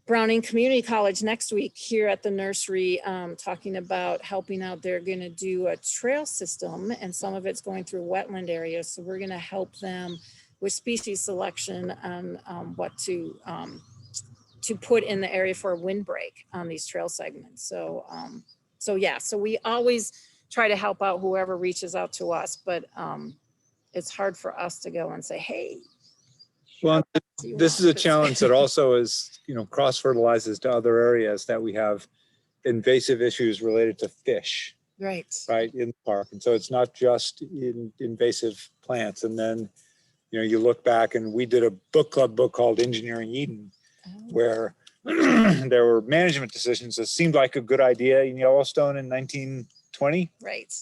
Speaker 1: Browning Community College next week here at the nursery, talking about helping out. They're going to do a trail system, and some of it's going through wetland areas. So we're going to help them with species selection on what to put in the area for a windbreak on these trail segments. So, so we always try to help out whoever reaches out to us, but it's hard for us to go and say, hey.
Speaker 2: Well, this is a challenge that also is, you know, cross fertilizes to other areas that we have invasive issues related to fish.
Speaker 1: Right.
Speaker 2: Right, in the park. And so it's not just in invasive plants. And then, you know, you look back, and we did a book club book called Engineering Eden, where there were management decisions that seemed like a good idea in Yellowstone in 1920.
Speaker 1: Right.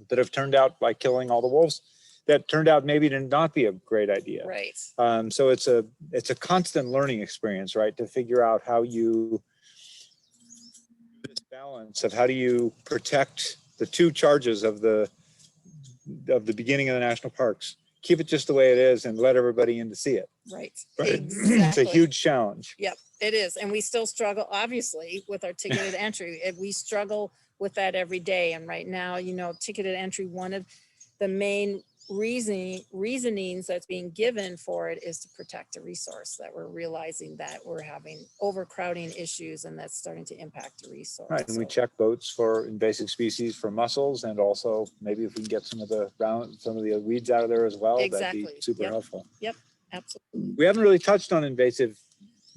Speaker 2: That have turned out, by killing all the wolves, that turned out maybe to not be a great idea.
Speaker 1: Right.
Speaker 2: So it's a constant learning experience, right? To figure out how you, this balance of how do you protect the two charges of the beginning of the national parks, keep it just the way it is and let everybody in to see it.
Speaker 1: Right.
Speaker 2: Right?
Speaker 1: Exactly.
Speaker 2: It's a huge challenge.
Speaker 1: Yep, it is. And we still struggle, obviously, with our ticketed entry. We struggle with that every day. And right now, you know, ticketed entry, one of the main reasonings that's being given for it is to protect a resource, that we're realizing that we're having overcrowding issues, and that's starting to impact the resource.
Speaker 2: Right, and we check boats for invasive species, for mussels, and also maybe if we can get some of the weeds out of there as well,
Speaker 1: Exactly.
Speaker 2: that'd be super helpful.
Speaker 1: Yep, absolutely.
Speaker 2: We haven't really touched on invasive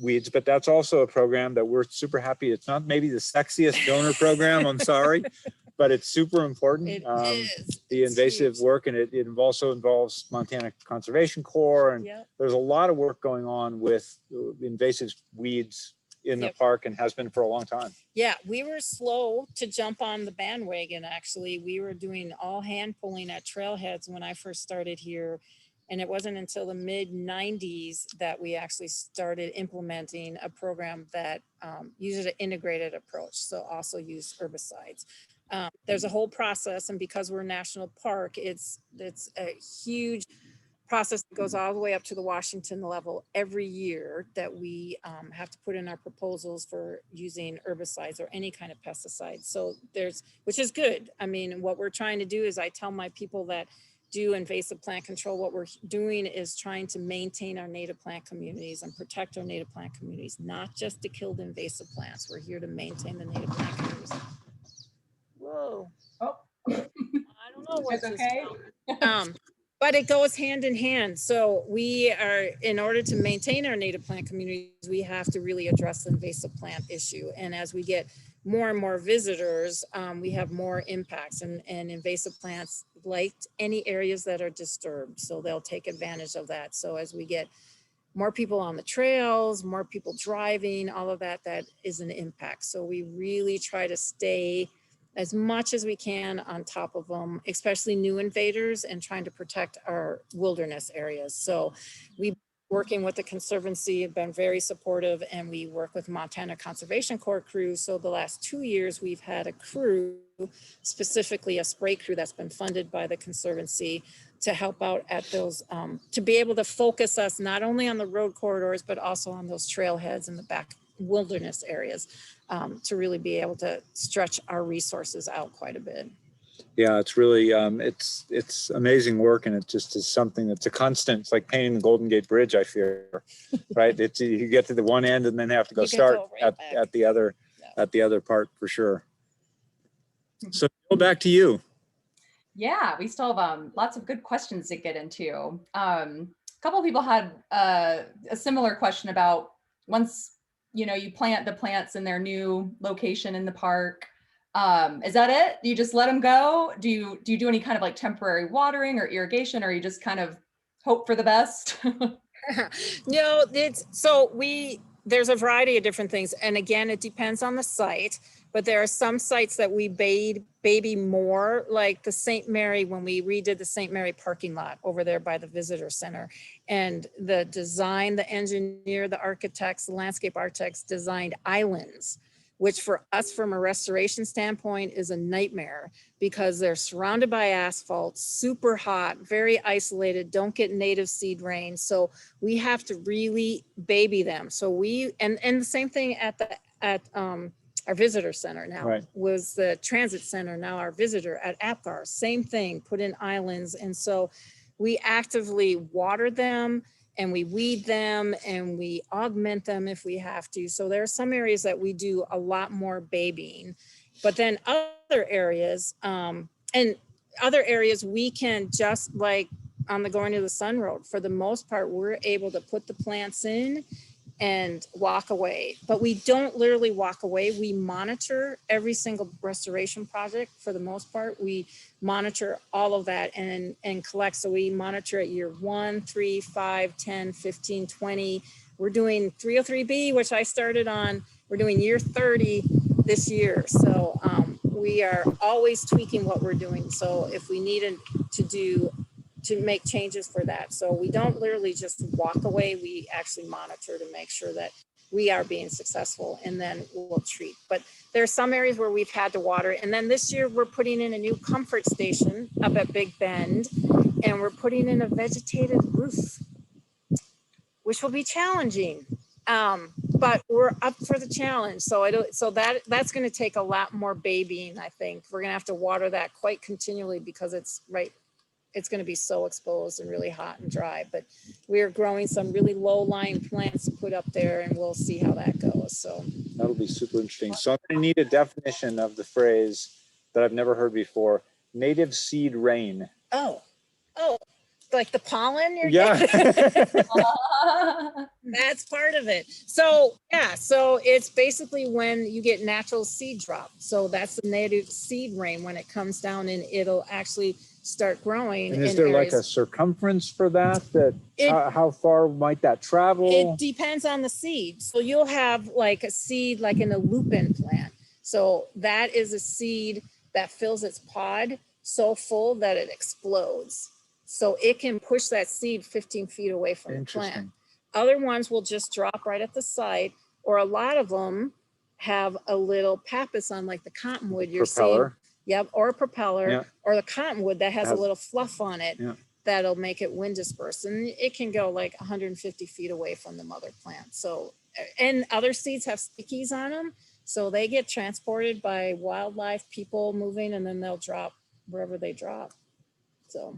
Speaker 2: weeds, but that's also a program that we're super happy. It's not maybe the sexiest donor program, I'm sorry, but it's super important.
Speaker 1: It is.
Speaker 2: The invasive work, and it also involves Montana Conservation Corps, and there's a lot of work going on with invasive weeds in the park, and has been for a long time. Yeah, we were slow to jump on the bandwagon. Actually, we were doing all hand pulling at trailheads when I first started here. And it wasn't until the mid 90s that we actually started implementing a program that uses an integrated approach. So also use herbicides. There's a whole process, and because we're a national park, it's a huge process that goes all the way up to the Washington level every year, that we have to put in our proposals for using herbicides or any kind of pesticide. So which is good. I mean, what we're trying to do is, I tell my people that do invasive plant control, what we're doing is trying to maintain our native plant communities and protect our native plant communities, not just to kill the invasive plants. We're here to maintain the native plant communities. Whoa. Oh. I don't know what's okay. But it goes hand in hand. So we are, in order to maintain our native plant communities, we have to really address the invasive plant issue. And as we get more and more visitors, we have more impacts, and invasive plants like any areas that are disturbed. So they'll take advantage of that. So as we get more people on the trails, more people driving, all of that, that is an impact. So we really try to stay as much as we can on top of them, especially new invaders, and trying to protect our wilderness areas. So we, working with the Conservancy, have been very supportive, and we work with Montana Conservation Corps crews. So the last 2 years, we've had a crew, specifically a spray crew that's been funded by the Conservancy, to help out at those, to be able to focus us not only on the road corridors, but also on those trailheads in the back wilderness areas, to really be able to stretch our resources out quite a bit. Yeah, it's really, it's amazing work, and it just is something that's a constant. It's like painting the Golden Gate Bridge, I fear, right? It's, you get to the one end and then have to go
Speaker 1: You can
Speaker 2: start
Speaker 1: go right back.
Speaker 2: at the other,
Speaker 1: Yeah.
Speaker 2: at the other part for sure. So go back to you.
Speaker 3: Yeah, we still have lots of good questions to get into. A couple of people had a similar question about once you plant the plants in their new location in the park. Is that it? Do you just let them go? Do you do any kind of like temporary watering or irrigation, or you just kind of hope for the best?
Speaker 1: No, there's a variety of different things. And again, it depends on the site, but there are some sites that we baby more, like the St. Mary, when we redid the St. Mary parking lot over there by the visitor center. And the design, the engineer, the architects, the landscape architects designed islands, which for us from a restoration standpoint is a nightmare because they're surrounded by asphalt, super hot, very isolated, don't get native seed rain. So we have to really baby them. So and the same thing at our visitor center now,
Speaker 2: Right.
Speaker 1: was the transit center, now our visitor at APGAR, same thing, put in islands. And so we actively water them and we weed them and we augment them if we have to. So there are some areas that we do a lot more babying, but then other areas, we can just like on the Going to the Sun Road, for the most part, we're able to put the plants in and walk away, but we don't literally walk away. We monitor every single restoration project. For the most part, we monitor all of that and collect. So we monitor at year 1, 3, 5, 10, 15, 20. We're doing 303B, which I started on. We're doing year 30 this year. So we are always tweaking what we're doing. So if we needed to make changes for that. So we don't literally just walk away. We actually monitor to make sure that we are being successful, and then we'll treat. But there are some areas where we've had to water. And then this year we're putting in a new comfort station up at Big Bend, and we're putting in a vegetated roof, which will be challenging. But we're up for the challenge. So that's going to take a lot more babying. I think we're going to have to water that quite continually because it's going to be so exposed and really hot and dry. But we are growing some really low-lying plants to put up there, and we'll see how that goes. So
Speaker 2: That'll be super interesting. So I'm going to need a definition of the phrase that I've never heard before: native seed rain.
Speaker 1: oh, like the pollen you're
Speaker 2: Yeah.
Speaker 1: getting? That's part of it. So yeah, so it's basically when you get natural seed drop. So that's the native seed rain. When it comes down, and it'll actually start growing.
Speaker 2: And is
Speaker 1: in
Speaker 2: there
Speaker 1: areas.
Speaker 2: like a circumference for that? How far might that travel?
Speaker 1: It depends on the seed. So you'll have like a seed like in a lupin plant. So that is a seed that fills its pod so full that it explodes. So it can push that seed 15 feet away from the plant. Other ones will just drop right at the site, or a lot of them have a little pappus on, like the cottonwood you're seeing. Yep, or a propeller, or the cottonwood that has a little fluff on it that'll make it wind dispersed. And it can go like 150 feet away from the mother plant. So, and other seeds have stickies on them. So they get transported by wildlife, people moving, and then they'll drop wherever they drop. So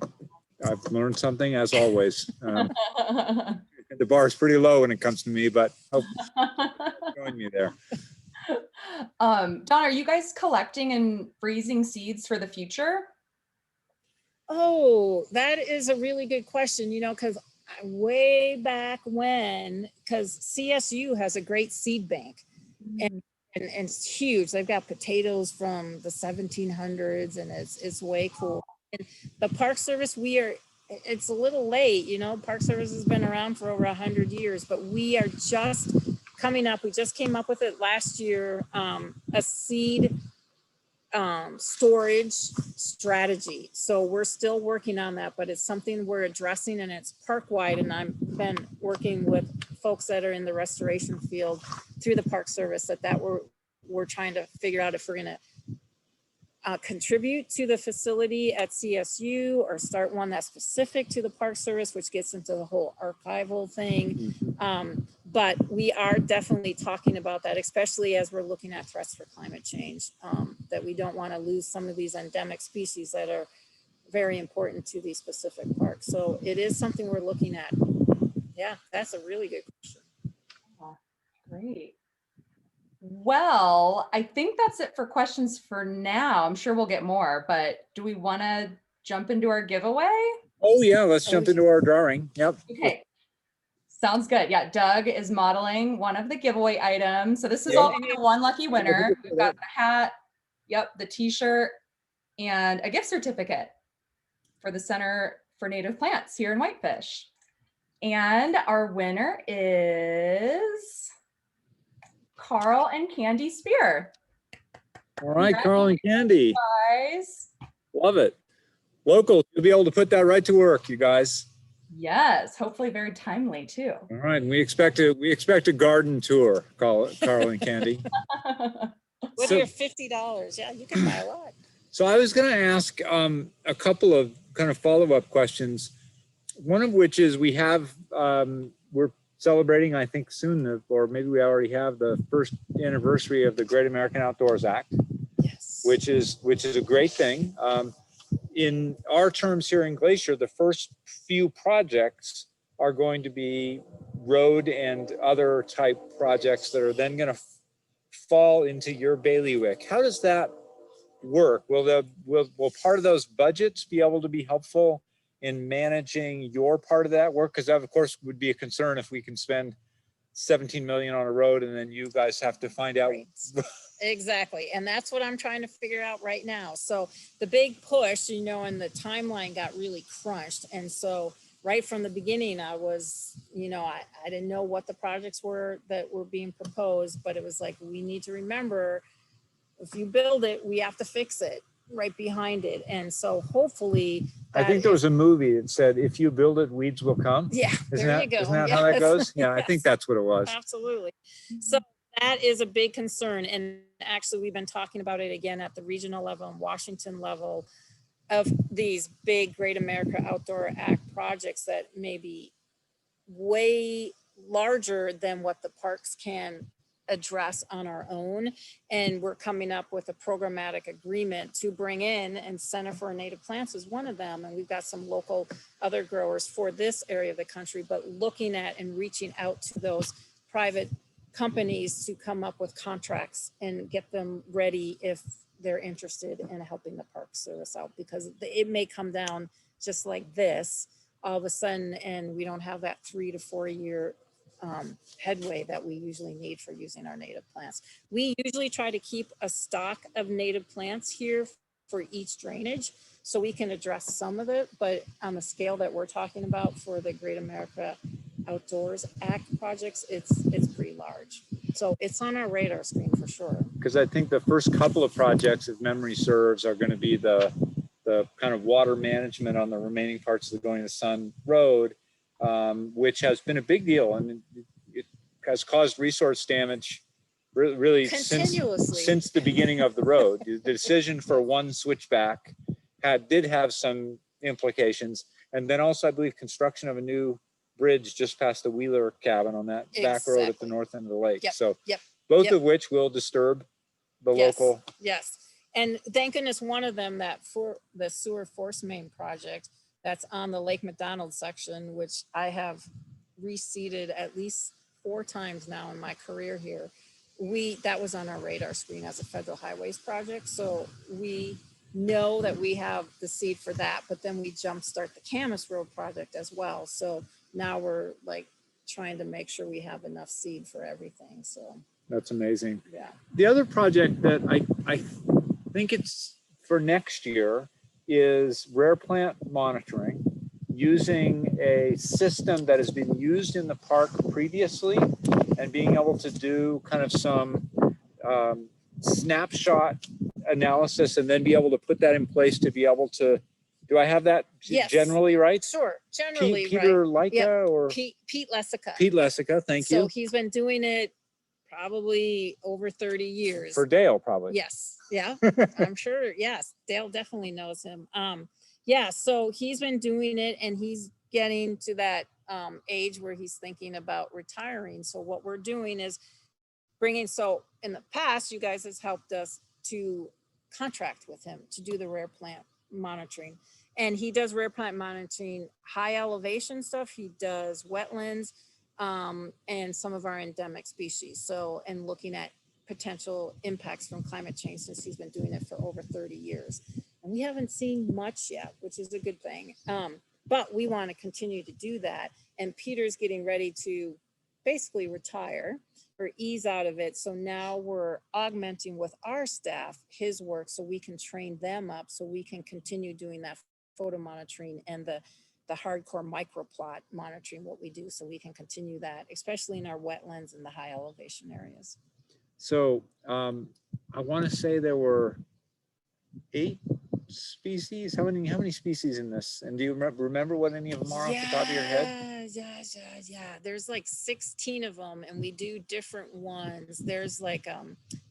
Speaker 2: I've learned something as always. The bar is pretty low when it comes to me, but hope join me there.
Speaker 3: Don, are you guys collecting and freezing seeds for the future?
Speaker 1: Oh, that is a really good question, because way back when, because CSU has a great seed bank, and it's huge. They've got potatoes from the 1700s, and it's way cool. And the Park Service, it's a little late, Park Service has been around for over 100 years, but we are just coming up. We just came up with it last year, a seed storage strategy. So we're still working on that, but it's something we're addressing, and it's park-wide. And I've been working with folks that are in the restoration field through the Park Service that we're trying to figure out if we're going to contribute to the facility at CSU or start one that's specific to the Park Service, which gets into the whole archival thing. But we are definitely talking about that, especially as we're looking at threats for climate change. that we don't want to lose some of these endemic species that are very important to these specific parks. So it is something we're looking at. Yeah, that's a really good question.
Speaker 3: Oh, great. Well, I think that's it for questions for now. I'm sure we'll get more, but do we want to jump into our giveaway?
Speaker 2: Oh yeah, let's jump into our drawing. Yep.
Speaker 3: Okay. Sounds good. Yeah, Doug is modeling one of the giveaway items. So this is all for the one lucky winner. We've got the hat, yep, the t-shirt, and a gift certificate for the Center for Native Plants here in Whitefish. And our winner is Carl and Candy Spear.
Speaker 2: All right, Carl and Candy.
Speaker 3: Guys.
Speaker 2: Love it. Local, you'll be able to put that right to work, you guys.
Speaker 3: Yes, hopefully very timely too.
Speaker 2: All right, and we expect a garden tour, Carl and Candy.
Speaker 1: With
Speaker 2: So-
Speaker 1: your $50, yeah, you can buy a lot.
Speaker 2: So I was going to ask a couple of kind of follow-up questions. One of which is we have we're celebrating, I think soon, or maybe we already have the first anniversary of the Great American Outdoors Act,
Speaker 1: Yes.
Speaker 2: which is a great thing. In our terms here in Glacier, the first few projects are going to be road and other type projects that are then going to fall into your bailiwick. How does that work? Will part of those budgets be able to be helpful in managing your part of that work? Because that, of course, would be a concern if we can spend 17 million on a road and then you guys have to find out.
Speaker 1: Right. Exactly. And that's what I'm trying to figure out right now. So the big push, and the timeline got really crunched. And so right from the beginning, I was, I didn't know what the projects were that were being proposed, but it was like, we need to remember, if you build it, we have to fix it right behind it. And so hopefully
Speaker 2: I think there was a movie that said, if you build it, weeds will come.
Speaker 1: Yeah,
Speaker 2: Isn't
Speaker 1: there
Speaker 2: that,
Speaker 1: you go.
Speaker 2: Isn't that how that goes? Yeah, I think
Speaker 1: Yes.
Speaker 2: that's what it was.
Speaker 1: Absolutely. So that is a big concern. And actually, we've been talking about it again at the regional level and Washington level of these big Great America Outdoor Act projects that may be way larger than what the parks can address on our own. And we're coming up with a programmatic agreement to bring in, and Center for Native Plants is one of them. And we've got some local other growers for this area of the country, but looking at and reaching out to those private companies to come up with contracts and get them ready if they're interested in helping the Park Service out, because it may come down just like this all of a sudden, and we don't have that 3 to 4 year headway that we usually need for using our native plants. We usually try to keep a stock of native plants here for each drainage, so we can address some of it, but on the scale that we're talking about for the Great America Outdoors Act projects, it's pretty large. So it's on our radar screen for sure.
Speaker 2: Because I think the first couple of projects, if memory serves, are going to be the kind of water management on the remaining parts of the Going to the Sun Road, which has been a big deal. And it has caused resource damage really since the beginning of the road. The decision for one switchback did have some implications. And then also, I believe, construction of a new bridge just past the Wheeler cabin on that back road at the north end of the lake.
Speaker 1: Yep.
Speaker 2: So
Speaker 1: Yep.
Speaker 2: both of which will disturb the local.
Speaker 1: Yes. And thank goodness one of them, that for the sewer force main project that's on the Lake McDonald section, which I have reseeded at least 4 times now in my career here. That was on our radar screen as a federal highways project. So we know that we have the seed for that, but then we jumpstart the Camas Road project as well. So now we're like trying to make sure we have enough seed for everything. So
Speaker 2: that's amazing.
Speaker 1: Yeah.
Speaker 2: The other project that I think it's for next year is rare plant monitoring, using a system that has been used in the park previously and being able to do kind of some snapshot analysis and then be able to put that in place to be able to, do I have that generally right?
Speaker 1: Sure, generally
Speaker 2: Peter
Speaker 1: right.
Speaker 2: Leica or
Speaker 1: Pete Lessica.
Speaker 2: Pete Lessica, thank you.
Speaker 1: So he's been doing it probably over 30 years.
Speaker 2: For Dale, probably.
Speaker 1: Yes. Yeah, I'm sure. Yes. Dale definitely knows him. Yeah. So he's been doing it and he's getting to that age where he's thinking about retiring. So what we're doing is so in the past, you guys has helped us to contract with him to do the rare plant monitoring. And he does rare plant monitoring, high elevation stuff. He does wetlands, and some of our endemic species. So, and looking at potential impacts from climate change, since he's been doing it for over 30 years. And we haven't seen much yet, which is a good thing. But we want to continue to do that. And Peter's getting ready to basically retire or ease out of it. So now we're augmenting with our staff his work so we can train them up, so we can continue doing that photo monitoring and the hardcore microplot monitoring what we do, so we can continue that, especially in our wetlands and the high elevation areas.
Speaker 2: So I want to say there were 8 species. How many species in this? And do you remember what any of them are off the top of your head?
Speaker 1: Yeah. There's like 16 of them, and we do different ones. There's like a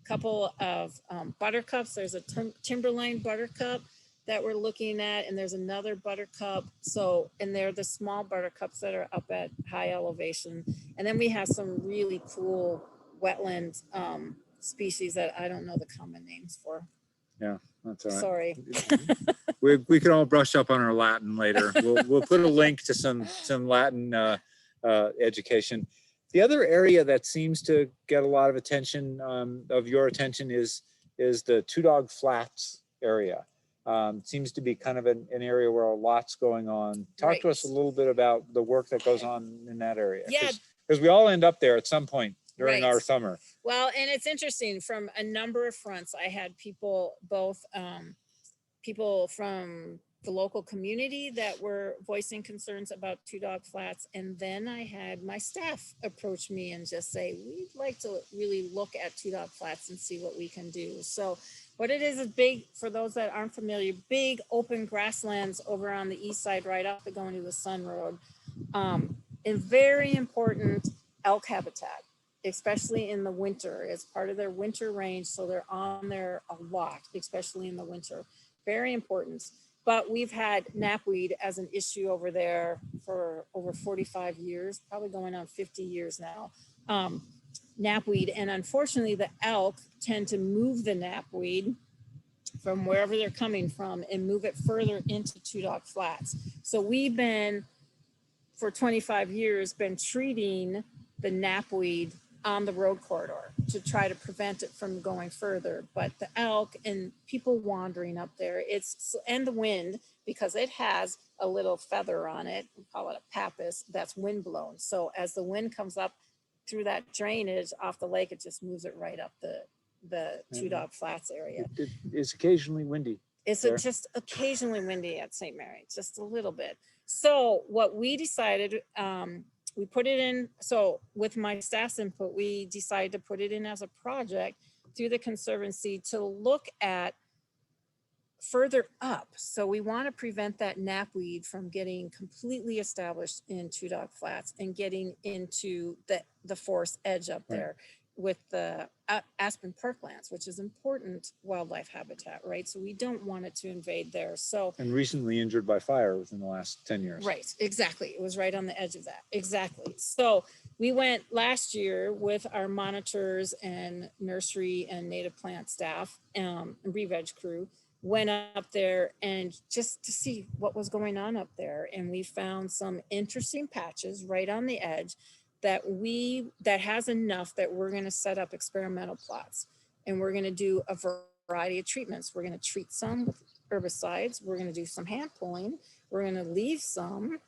Speaker 1: couple of buttercups. There's a timberline buttercup that we're looking at, and there's another buttercup. So, and they're the small buttercups that are up at high elevation. And then we have some really cool wetland species that I don't know the common names for.
Speaker 2: Yeah, that's all right.
Speaker 1: Sorry.
Speaker 2: We can all brush up on our Latin later. We'll put a link to some Latin education. The other area that seems to get a lot of attention, of your attention, is the Two Dog Flats area. Seems to be kind of an area where a lot's going on. Talk to us a little bit about the work that goes on in that area.
Speaker 1: Yeah,
Speaker 2: because we all end up there at some point during our summer.
Speaker 1: Well, and it's interesting from a number of fronts. I had people, both people from the local community that were voicing concerns about Two Dog Flats. And then I had my staff approach me and just say, we'd like to really look at Two Dog Flats and see what we can do. So what it is big, for those that aren't familiar, big open grasslands over on the east side, right up the going to the Sun Road. And very important elk habitat, especially in the winter. It's part of their winter range. So they're on there a lot, especially in the winter. Very important. But we've had knapweed as an issue over there for over 45 years, probably going on 50 years now. Knapweed, and unfortunately the elk tend to move the knapweed from wherever they're coming from and move it further into Two Dog Flats. So we've been, for 25 years, been treating the knapweed on the road corridor to try to prevent it from going further. But the elk and people wandering up there, and the wind, because it has a little feather on it, we call it a pappus, that's wind blown. So as the wind comes up through that drainage off the lake, it just moves it right up the Two Dog Flats area.
Speaker 2: It's occasionally windy.
Speaker 1: It's just occasionally windy at St. Mary, just a little bit. So what we decided, we put it in, so with my staff's input, we decided to put it in as a project through the Conservancy to look at further up. So we want to prevent that knapweed from getting completely established in Two Dog Flats and getting into the forest edge up there with the aspen parklands, which is important wildlife habitat, right? So we don't want it to invade there. So,
Speaker 2: and recently injured by fire within the last 10 years.
Speaker 1: Right, exactly. It was right on the edge of that. Exactly. So we went last year with our monitors and nursery and native plant staff, and re-veg crew, went up there and just to see what was going on up there. And we found some interesting patches right on the edge that has enough that we're going to set up experimental plots, and we're going to do a variety of treatments. We're going to treat some with herbicides. We're going to do some hand pulling. We're going to leave some,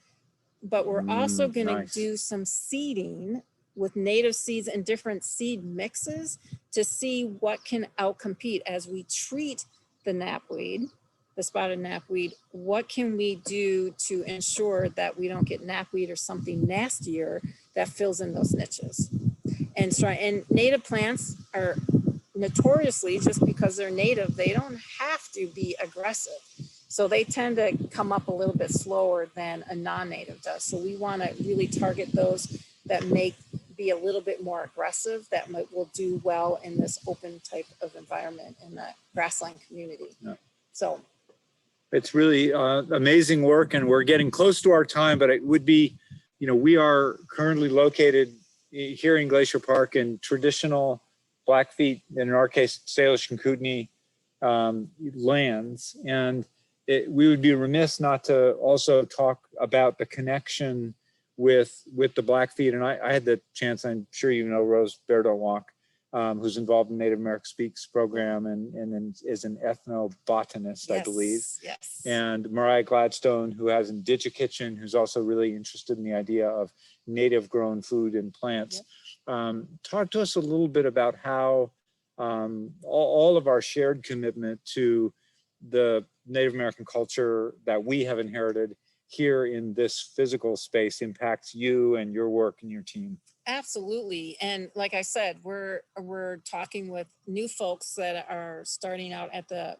Speaker 1: but we're also going to do some seeding with native seeds and different seed mixes to see what can outcompete as we treat the knapweed, the spotted knapweed. What can we do to ensure that we don't get knapweed or something nastier that fills in those niches? And native plants are notoriously, just because they're native, they don't have to be aggressive. So they tend to come up a little bit slower than a non-native does. So we want to really target those that be a little bit more aggressive, that will do well in this open type of environment in the grassland community. Yeah. So
Speaker 2: it's really amazing work, and we're getting close to our time, but it would be, we are currently located here in Glacier Park in traditional Blackfeet, and in our case, Salish and Kootenai lands. And we would be remiss not to also talk about the connection with the Blackfeet. And I had the chance, I'm sure you know, Rose Bear Don't Walk, who's involved in Native American Speaks program and then is an ethnobotanist, I believe.
Speaker 1: Yes.
Speaker 2: And Mariah Gladstone, who has Indigikitchen, who's also really interested in the idea of native grown food and plants. Yep. Talk to us a little bit about how all of our shared commitment to the Native American culture that we have inherited here in this physical space impacts you and your work and your team.
Speaker 1: Absolutely. And like I said, we're talking with new folks that are starting out at the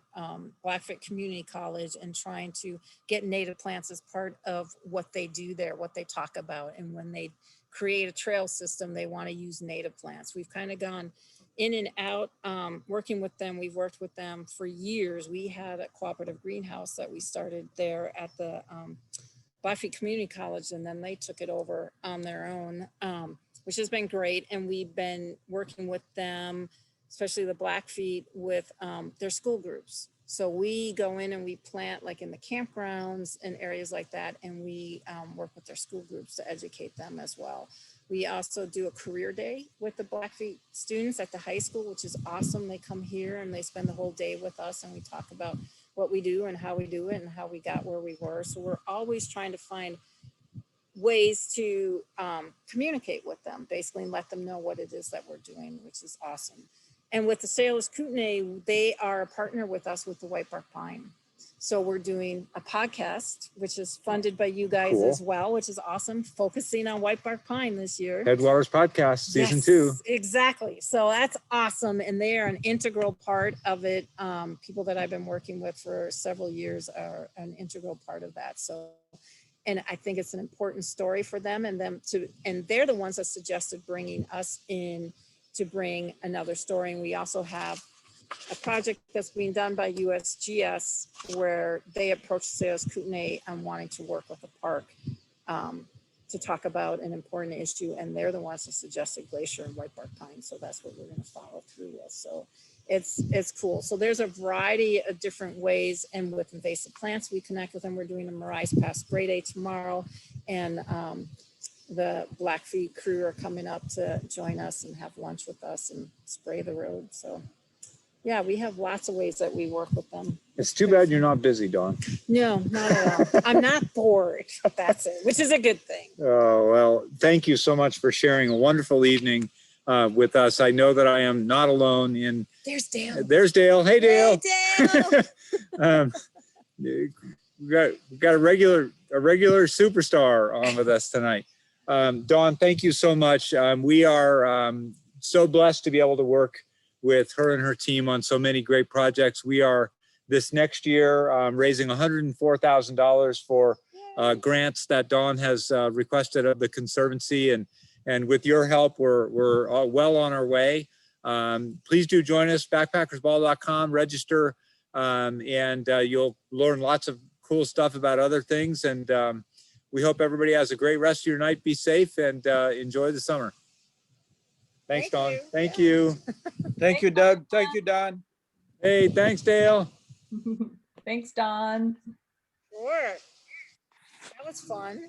Speaker 1: Blackfoot Community College and trying to get native plants as part of what they do there, what they talk about. And when they create a trail system, they want to use native plants. We've kind of gone in and out working with them. We've worked with them for years. We had a cooperative greenhouse that we started there at the Blackfeet Community College, and then they took it over on their own, which has been great. And we've been working with them, especially the Blackfeet, with their school groups. So we go in and we plant like in the campgrounds and areas like that, and we work with their school groups to educate them as well. We also do a career day with the Blackfeet students at the high school, which is awesome. They come here and they spend the whole day with us, and we talk about what we do and how we do it and how we got where we were. So we're always trying to find ways to communicate with them, basically, and let them know what it is that we're doing, which is awesome. And with the Sailors Kootenai, they are a partner with us with the White Bark Pine. So we're doing a podcast, which is funded by you guys as well, which is awesome, focusing on White Bark Pine this year.
Speaker 2: Headwaters Podcast, season 2.
Speaker 1: Exactly. So that's awesome. And they are an integral part of it. People that I've been working with for several years are an integral part of that. So, and I think it's an important story for them and they're the ones that suggested bringing us in to bring another story. And we also have a project that's being done by USGS where they approached Sailors Kootenai and wanting to work with the park to talk about an important issue. And they're the ones that suggested Glacier and White Bark Pine. So that's what we're going to follow through with. So it's cool. So there's a variety of different ways. And with invasive plants, we connect with them. We're doing a Mariah's Pass Spray Day tomorrow. And the Blackfeet crew are coming up to join us and have lunch with us and spray the road. So yeah, we have lots of ways that we work with them.
Speaker 2: It's too bad you're not busy, Dawn.
Speaker 1: No, not at all. I'm not bored. That's it, which is a good thing.
Speaker 2: Oh, well, thank you so much for sharing a wonderful evening with us. I know that I am not alone in.
Speaker 1: There's Dale.
Speaker 2: There's Dale. Hey, Dale.
Speaker 1: Hey, Dale.
Speaker 2: We've got a regular superstar on with us tonight. Dawn, thank you so much. We are so blessed to be able to work with her and her team on so many great projects. We are this next year raising $104,000 for grants that Dawn has requested of the Conservancy, and with your help, we're well on our way. Please do join us, backpackersball.com, register, and you'll learn lots of cool stuff about other things. And we hope everybody has a great rest of your night. Be safe and enjoy the summer. Thanks, Dawn. Thank you.
Speaker 4: Thank you, Doug. Thank you, Don.
Speaker 2: Hey, thanks, Dale.
Speaker 3: Thanks, Don.
Speaker 1: Sure. That was fun.